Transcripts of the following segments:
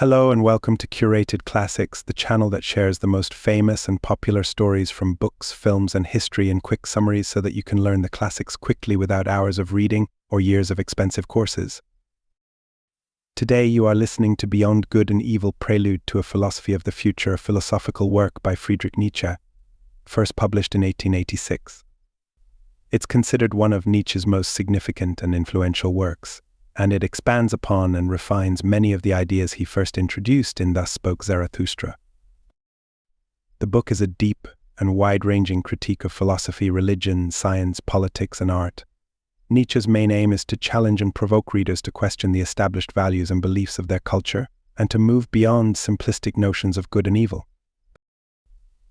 Hello and welcome to Curated Classics, the channel that shares the most famous and popular stories from books, films, and history in quick summaries so that you can learn the classics quickly without hours of reading or years of expensive courses. Today you are listening to Beyond Good and Evil, Prelude to a Philosophy of the Future, a philosophical work by Friedrich Nietzsche, first published in 1886. It's considered one of Nietzsche's most significant and influential works, and it expands upon and refines many of the ideas he first introduced in Thus Spoke Zarathustra. The book is a deep and wide-ranging critique of philosophy, religion, science, politics, and art. Nietzsche's main aim is to challenge and provoke readers to question the established values and beliefs of their culture, and to move beyond simplistic notions of good and evil.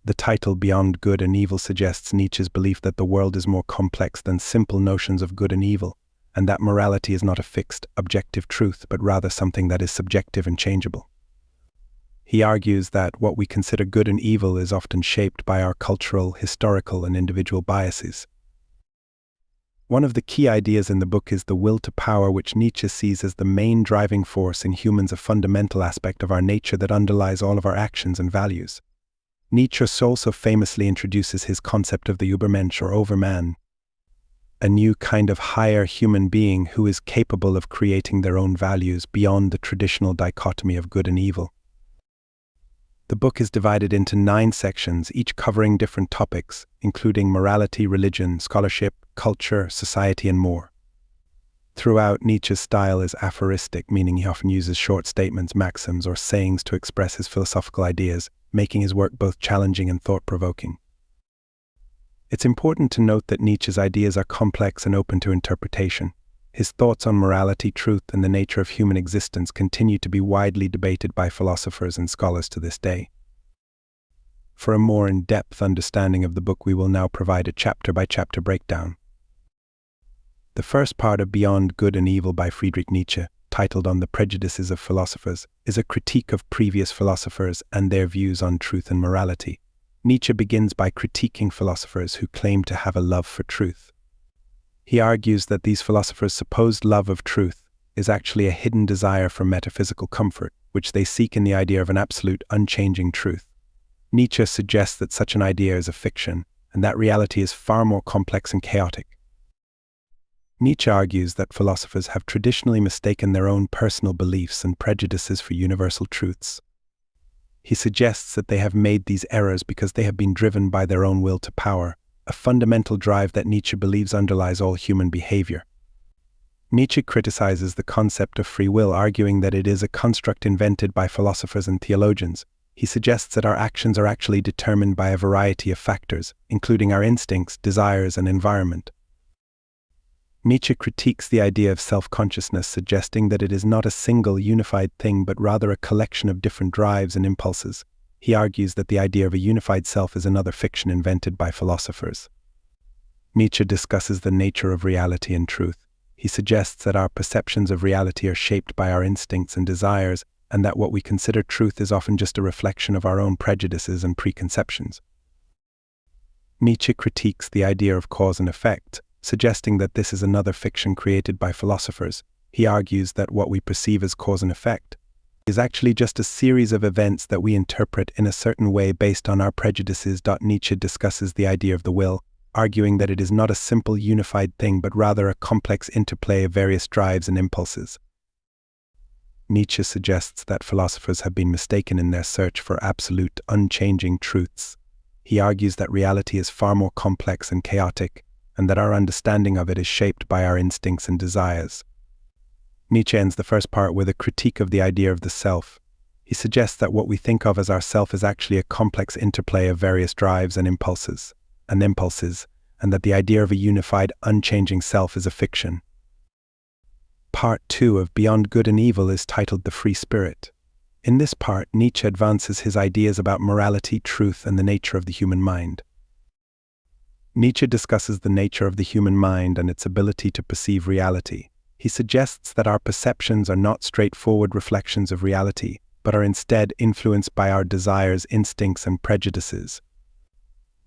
The title Beyond Good and Evil suggests Nietzsche's belief that the world is more complex than simple notions of good and evil, and that morality is not a fixed, objective truth, but rather something that is subjective and changeable. He argues that what we consider good and evil is often shaped by our cultural, historical, and individual biases. One of the key ideas in the book is the will to power, which Nietzsche sees as the main driving force in humans, a fundamental aspect of our nature that underlies all of our actions and values. Nietzsche also famously introduces his concept of the Übermensch or overman, a new kind of higher human being who is capable of creating their own values beyond the traditional dichotomy of good and evil. The book is divided into 9 sections, each covering different topics, including morality, religion, scholarship, culture, society, and more. Throughout, Nietzsche's style is aphoristic, meaning he often uses short statements, maxims, or sayings to express his philosophical ideas, making his work both challenging and thought-provoking. It's important to note that Nietzsche's ideas are complex and open to interpretation. His thoughts on morality, truth, and the nature of human existence continue to be widely debated by philosophers and scholars to this day. For a more in-depth understanding of the book, we will now provide a chapter-by-chapter breakdown. The first part of Beyond Good and Evil by Friedrich Nietzsche, titled On the Prejudices of Philosophers, is a critique of previous philosophers and their views on truth and morality. Nietzsche begins by critiquing philosophers who claim to have a love for truth. He argues that these philosophers' supposed love of truth is actually a hidden desire for metaphysical comfort, which they seek in the idea of an absolute, unchanging truth. Nietzsche suggests that such an idea is a fiction, and that reality is far more complex and chaotic. Nietzsche argues that philosophers have traditionally mistaken their own personal beliefs and prejudices for universal truths. He suggests that they have made these errors because they have been driven by their own will to power, a fundamental drive that Nietzsche believes underlies all human behavior. Nietzsche criticizes the concept of free will, arguing that it is a construct invented by philosophers and theologians. He suggests that our actions are actually determined by a variety of factors, including our instincts, desires, and environment. Nietzsche critiques the idea of self-consciousness, suggesting that it is not a single, unified thing, but rather a collection of different drives and impulses. He argues that the idea of a unified self is another fiction invented by philosophers. Nietzsche discusses the nature of reality and truth. He suggests that our perceptions of reality are shaped by our instincts and desires, and that what we consider truth is often just a reflection of our own prejudices and preconceptions. Nietzsche critiques the idea of cause and effect, suggesting that this is another fiction created by philosophers. He argues that what we perceive as cause and effect is actually just a series of events that we interpret in a certain way based on our prejudices. Nietzsche discusses the idea of the will, arguing that it is not a simple unified thing, but rather a complex interplay of various drives and impulses. Nietzsche suggests that philosophers have been mistaken in their search for absolute, unchanging truths. He argues that reality is far more complex and chaotic, and that our understanding of it is shaped by our instincts and desires. Nietzsche ends the first part with a critique of the idea of the self. He suggests that what we think of as our self is actually a complex interplay of various drives and impulses, and that the idea of a unified, unchanging self is a fiction. Part 2 of Beyond Good and Evil is titled The Free Spirit. In this part, Nietzsche advances his ideas about morality, truth, and the nature of the human mind. Nietzsche discusses the nature of the human mind and its ability to perceive reality. He suggests that our perceptions are not straightforward reflections of reality, but are instead influenced by our desires, instincts, and prejudices.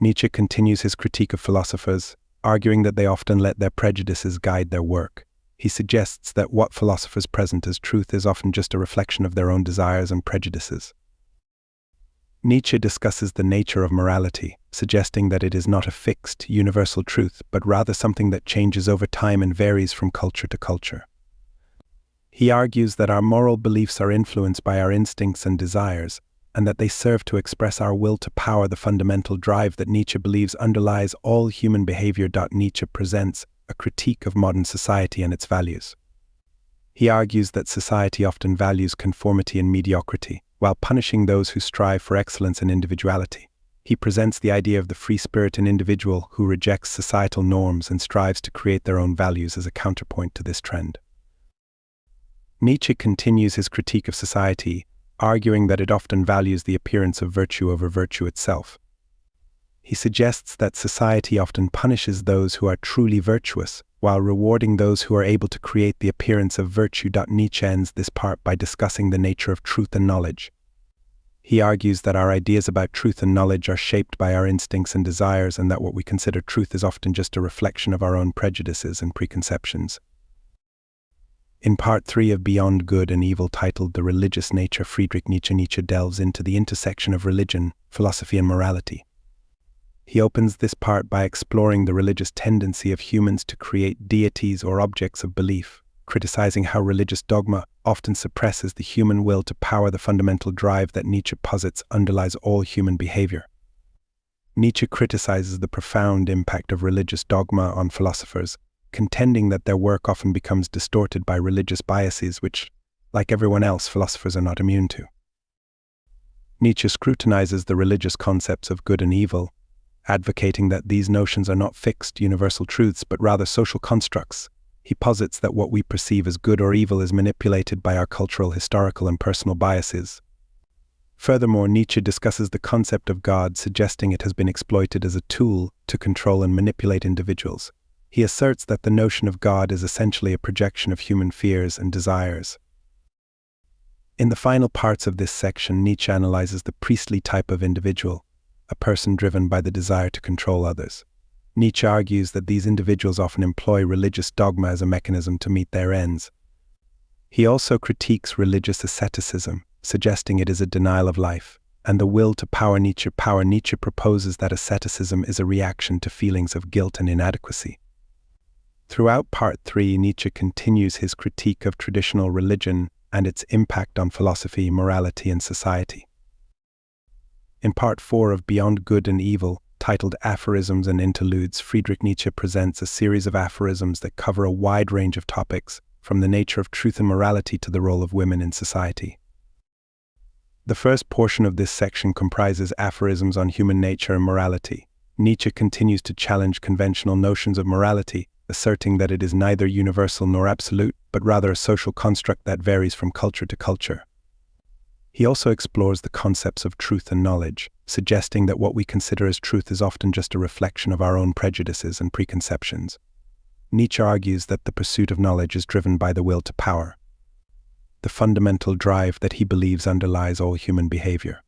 Nietzsche continues his critique of philosophers, arguing that they often let their prejudices guide their work. He suggests that what philosophers present as truth is often just a reflection of their own desires and prejudices. Nietzsche discusses the nature of morality, suggesting that it is not a fixed, universal truth, but rather something that changes over time and varies from culture to culture. He argues that our moral beliefs are influenced by our instincts and desires, and that they serve to express our will to power, the fundamental drive that Nietzsche believes underlies all human behavior. Nietzsche presents a critique of modern society and its values. He argues that society often values conformity and mediocrity, while punishing those who strive for excellence and individuality. He presents the idea of the free spirit and individual who rejects societal norms and strives to create their own values as a counterpoint to this trend. Nietzsche continues his critique of society, arguing that it often values the appearance of virtue over virtue itself. He suggests that society often punishes those who are truly virtuous, while rewarding those who are able to create the appearance of virtue. Nietzsche ends this part by discussing the nature of truth and knowledge. He argues that our ideas about truth and knowledge are shaped by our instincts and desires, and that what we consider truth is often just a reflection of our own prejudices and preconceptions. In part 3 of Beyond Good and Evil, titled The Religious Nature, Friedrich Nietzsche delves into the intersection of religion, philosophy, and morality. He opens this part by exploring the religious tendency of humans to create deities or objects of belief, criticizing how religious dogma often suppresses the human will to power, the fundamental drive that Nietzsche posits underlies all human behavior. Nietzsche criticizes the profound impact of religious dogma on philosophers, contending that their work often becomes distorted by religious biases which, like everyone else, philosophers are not immune to. Nietzsche scrutinizes the religious concepts of good and evil, advocating that these notions are not fixed, universal truths, but rather social constructs. He posits that what we perceive as good or evil is manipulated by our cultural, historical, and personal biases. Furthermore, Nietzsche discusses the concept of God, suggesting it has been exploited as a tool to control and manipulate individuals. He asserts that the notion of God is essentially a projection of human fears and desires. In the final parts of this section, Nietzsche analyzes the priestly type of individual, a person driven by the desire to control others. Nietzsche argues that these individuals often employ religious dogma as a mechanism to meet their ends. He also critiques religious asceticism, suggesting it is a denial of life, and the will to power. Nietzsche proposes that asceticism is a reaction to feelings of guilt and inadequacy. Throughout Part 3, Nietzsche continues his critique of traditional religion and its impact on philosophy, morality, and society. In Part 4 of Beyond Good and Evil, titled Aphorisms and Interludes, Friedrich Nietzsche presents a series of aphorisms that cover a wide range of topics, from the nature of truth and morality to the role of women in society. The first portion of this section comprises aphorisms on human nature and morality. Nietzsche continues to challenge conventional notions of morality, asserting that it is neither universal nor absolute, but rather a social construct that varies from culture to culture. He also explores the concepts of truth and knowledge, suggesting that what we consider as truth is often just a reflection of our own prejudices and preconceptions. Nietzsche argues that the pursuit of knowledge is driven by the will to power, the fundamental drive that he believes underlies all human behavior.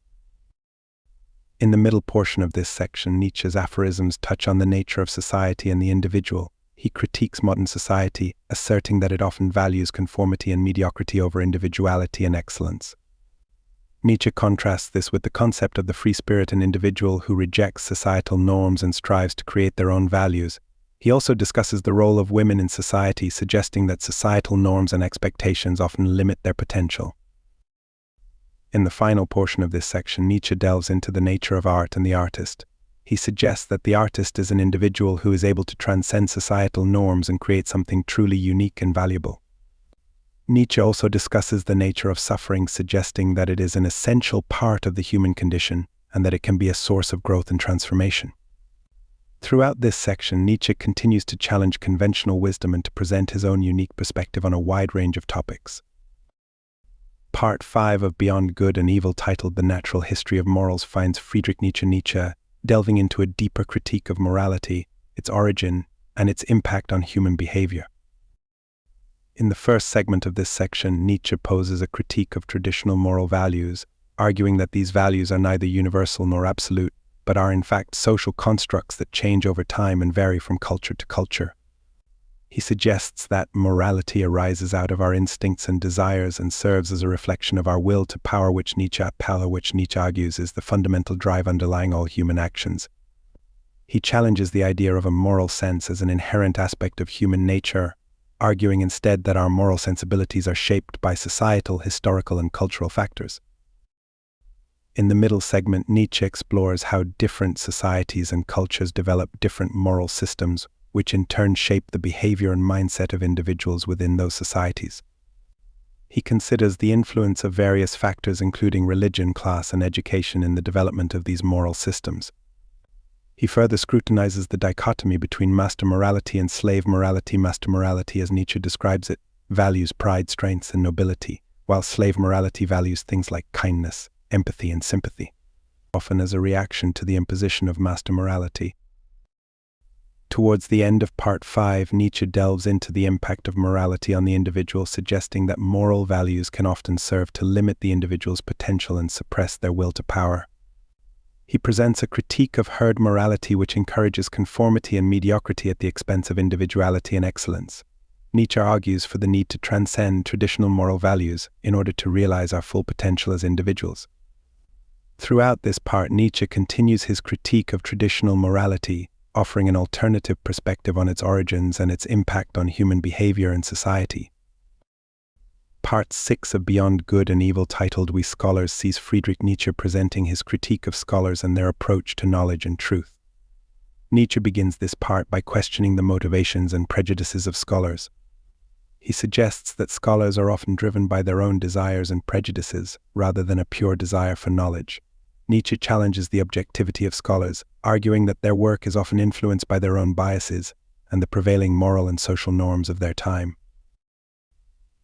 In the middle portion of this section, Nietzsche's aphorisms touch on the nature of society and the individual. He critiques modern society, asserting that it often values conformity and mediocrity over individuality and excellence. Nietzsche contrasts this with the concept of the free spirit and individual who rejects societal norms and strives to create their own values. He also discusses the role of women in society, suggesting that societal norms and expectations often limit their potential. In the final portion of this section, Nietzsche delves into the nature of art and the artist. He suggests that the artist is an individual who is able to transcend societal norms and create something truly unique and valuable. Nietzsche also discusses the nature of suffering, suggesting that it is an essential part of the human condition and that it can be a source of growth and transformation. Throughout this section, Nietzsche continues to challenge conventional wisdom and to present his own unique perspective on a wide range of topics. Part 5 of Beyond Good and Evil, titled The Natural History of Morals, finds Friedrich Nietzsche delving into a deeper critique of morality, its origin, and its impact on human behavior. In the first segment of this section, Nietzsche poses a critique of traditional moral values, arguing that these values are neither universal nor absolute, but are in fact social constructs that change over time and vary from culture to culture. He suggests that morality arises out of our instincts and desires and serves as a reflection of our will to power, which Nietzsche argues is the fundamental drive underlying all human actions. He challenges the idea of a moral sense as an inherent aspect of human nature, arguing instead that our moral sensibilities are shaped by societal, historical, and cultural factors. In the middle segment, Nietzsche explores how different societies and cultures develop different moral systems, which in turn shape the behavior and mindset of individuals within those societies. He considers the influence of various factors including religion, class, and education in the development of these moral systems. He further scrutinizes the dichotomy between master morality and slave morality. Master morality, as Nietzsche describes it, values pride, strength, and nobility, while slave morality values things like kindness, empathy, and sympathy, often as a reaction to the imposition of master morality. Towards the end of Part 5, Nietzsche delves into the impact of morality on the individual, suggesting that moral values can often serve to limit the individual's potential and suppress their will to power. He presents a critique of herd morality which encourages conformity and mediocrity at the expense of individuality and excellence. Nietzsche argues for the need to transcend traditional moral values in order to realize our full potential as individuals. Throughout this part, Nietzsche continues his critique of traditional morality, offering an alternative perspective on its origins and its impact on human behavior and society. Part 6 of Beyond Good and Evil, titled We Scholars, sees Friedrich Nietzsche presenting his critique of scholars and their approach to knowledge and truth. Nietzsche begins this part by questioning the motivations and prejudices of scholars. He suggests that scholars are often driven by their own desires and prejudices rather than a pure desire for knowledge. Nietzsche challenges the objectivity of scholars, arguing that their work is often influenced by their own biases and the prevailing moral and social norms of their time.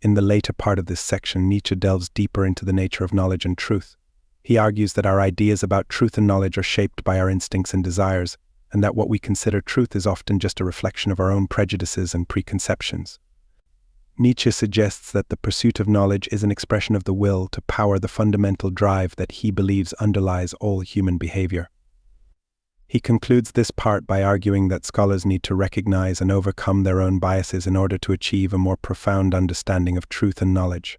In the later part of this section, Nietzsche delves deeper into the nature of knowledge and truth. He argues that our ideas about truth and knowledge are shaped by our instincts and desires, and that what we consider truth is often just a reflection of our own prejudices and preconceptions. Nietzsche suggests that the pursuit of knowledge is an expression of the will to power, the fundamental drive that he believes underlies all human behavior. He concludes this part by arguing that scholars need to recognize and overcome their own biases in order to achieve a more profound understanding of truth and knowledge.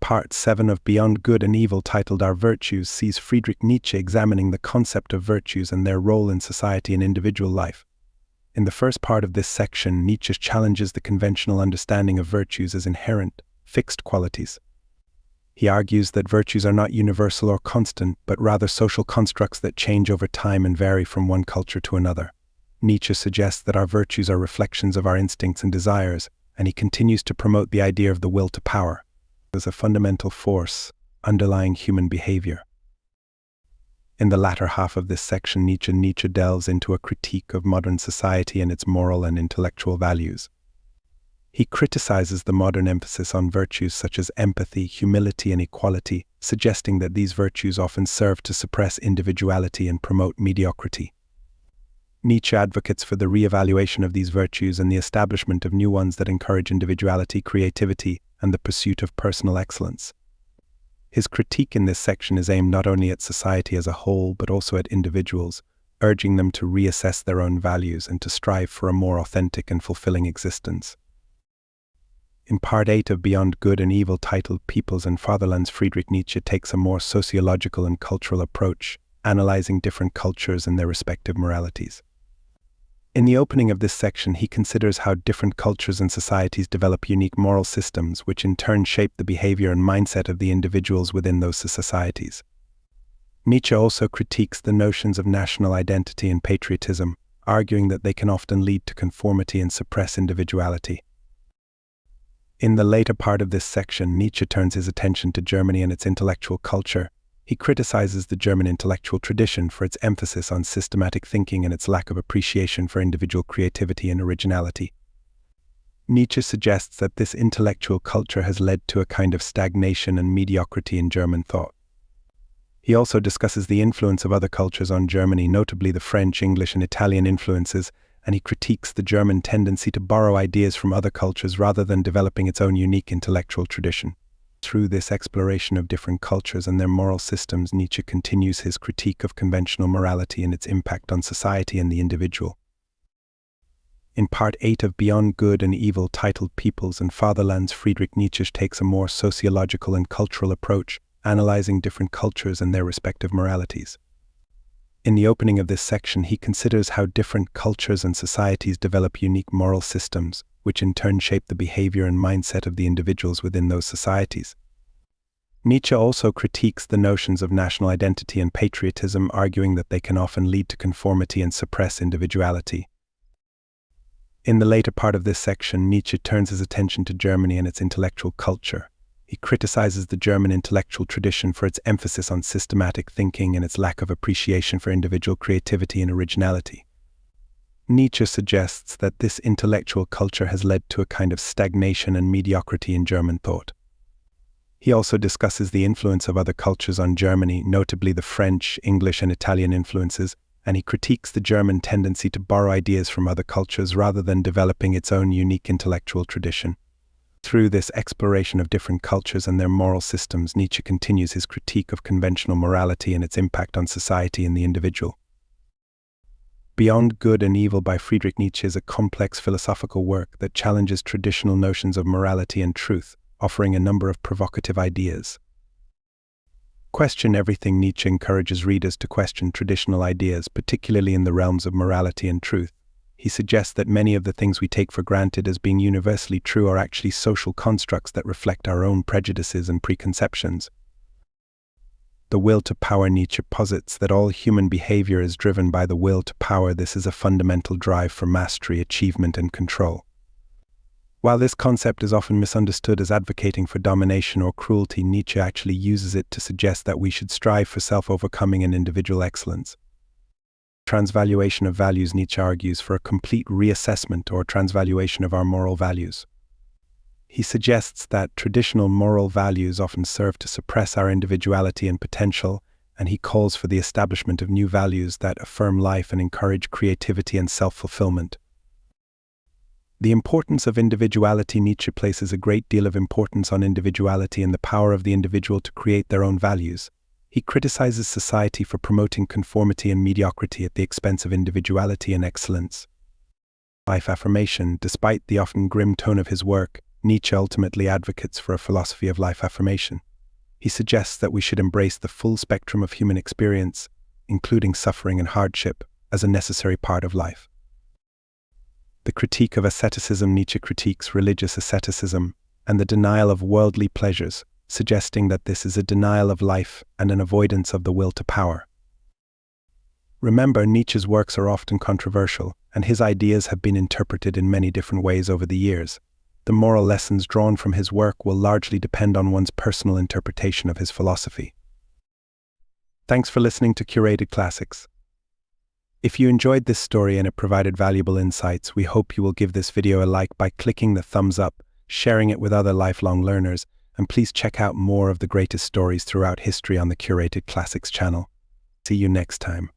Part 7 of Beyond Good and Evil, titled Our Virtues, sees Friedrich Nietzsche examining the concept of virtues and their role in society and individual life. In the first part of this section, Nietzsche challenges the conventional understanding of virtues as inherent, fixed qualities. He argues that virtues are not universal or constant, but rather social constructs that change over time and vary from one culture to another. Nietzsche suggests that our virtues are reflections of our instincts and desires, and he continues to promote the idea of the will to power as a fundamental force underlying human behavior. In the latter half of this section, Nietzsche delves into a critique of modern society and its moral and intellectual values. He criticizes the modern emphasis on virtues such as empathy, humility, and equality, suggesting that these virtues often serve to suppress individuality and promote mediocrity. Nietzsche advocates for the re-evaluation of these virtues and the establishment of new ones that encourage individuality, creativity, and the pursuit of personal excellence. His critique in this section is aimed not only at society as a whole, but also at individuals, urging them to reassess their own values and to strive for a more authentic and fulfilling existence. In Part 8 of Beyond Good and Evil, titled Peoples and Fatherlands, Friedrich Nietzsche takes a more sociological and cultural approach, analyzing different cultures and their respective moralities. In the opening of this section, he considers how different cultures and societies develop unique moral systems, which in turn shape the behavior and mindset of the individuals within those societies. Nietzsche also critiques the notions of national identity and patriotism, arguing that they can often lead to conformity and suppress individuality. In the later part of this section, Nietzsche turns his attention to Germany and its intellectual culture. He criticizes the German intellectual tradition for its emphasis on systematic thinking and its lack of appreciation for individual creativity and originality. Nietzsche suggests that this intellectual culture has led to a kind of stagnation and mediocrity in German thought. He also discusses the influence of other cultures on Germany, notably the French, English, and Italian influences, and he critiques the German tendency to borrow ideas from other cultures rather than developing its own unique intellectual tradition. Through this exploration of different cultures and their moral systems, Nietzsche continues his critique of conventional morality and its impact on society and the individual. In Part 8 of Beyond Good and Evil, titled Peoples and Fatherlands, Friedrich Nietzsche takes a more sociological and cultural approach, analyzing different cultures and their respective moralities. In the opening of this section, he considers how different cultures and societies develop unique moral systems, which in turn shape the behavior and mindset of the individuals within those societies. Nietzsche also critiques the notions of national identity and patriotism, arguing that they can often lead to conformity and suppress individuality. In the later part of this section, Nietzsche turns his attention to Germany and its intellectual culture. He criticizes the German intellectual tradition for its emphasis on systematic thinking and its lack of appreciation for individual creativity and originality. Nietzsche suggests that this intellectual culture has led to a kind of stagnation and mediocrity in German thought. He also discusses the influence of other cultures on Germany, notably the French, English, and Italian influences, and he critiques the German tendency to borrow ideas from other cultures rather than developing its own unique intellectual tradition. Through this exploration of different cultures and their moral systems, Nietzsche continues his critique of conventional morality and its impact on society and the individual. Beyond Good and Evil by Friedrich Nietzsche is a complex philosophical work that challenges traditional notions of morality and truth, offering a number of provocative ideas. Question everything. Nietzsche encourages readers to question traditional ideas, particularly in the realms of morality and truth. He suggests that many of the things we take for granted as being universally true are actually social constructs that reflect our own prejudices and preconceptions. The will to power. Nietzsche posits that all human behavior is driven by the will to power. This is a fundamental drive for mastery, achievement, and control. While this concept is often misunderstood as advocating for domination or cruelty, Nietzsche actually uses it to suggest that we should strive for self-overcoming and individual excellence. Transvaluation of values. Nietzsche argues for a complete reassessment or transvaluation of our moral values. He suggests that traditional moral values often serve to suppress our individuality and potential, and he calls for the establishment of new values that affirm life and encourage creativity and self-fulfillment. The importance of individuality. Nietzsche places a great deal of importance on individuality and the power of the individual to create their own values. He criticizes society for promoting conformity and mediocrity at the expense of individuality and excellence. Life affirmation. Despite the often grim tone of his work, Nietzsche ultimately advocates for a philosophy of life affirmation. He suggests that we should embrace the full spectrum of human experience, including suffering and hardship, as a necessary part of life. The critique of asceticism. Nietzsche critiques religious asceticism and the denial of worldly pleasures, suggesting that this is a denial of life and an avoidance of the will to power. Remember, Nietzsche's works are often controversial, and his ideas have been interpreted in many different ways over the years. The moral lessons drawn from his work will largely depend on one's personal interpretation of his philosophy. Thanks for listening to Curated Classics. If you enjoyed this story and it provided valuable insights, we hope you will give this video a like by clicking the thumbs up, sharing it with other lifelong learners, and please check out more of the greatest stories throughout history on the Curated Classics channel. See you next time.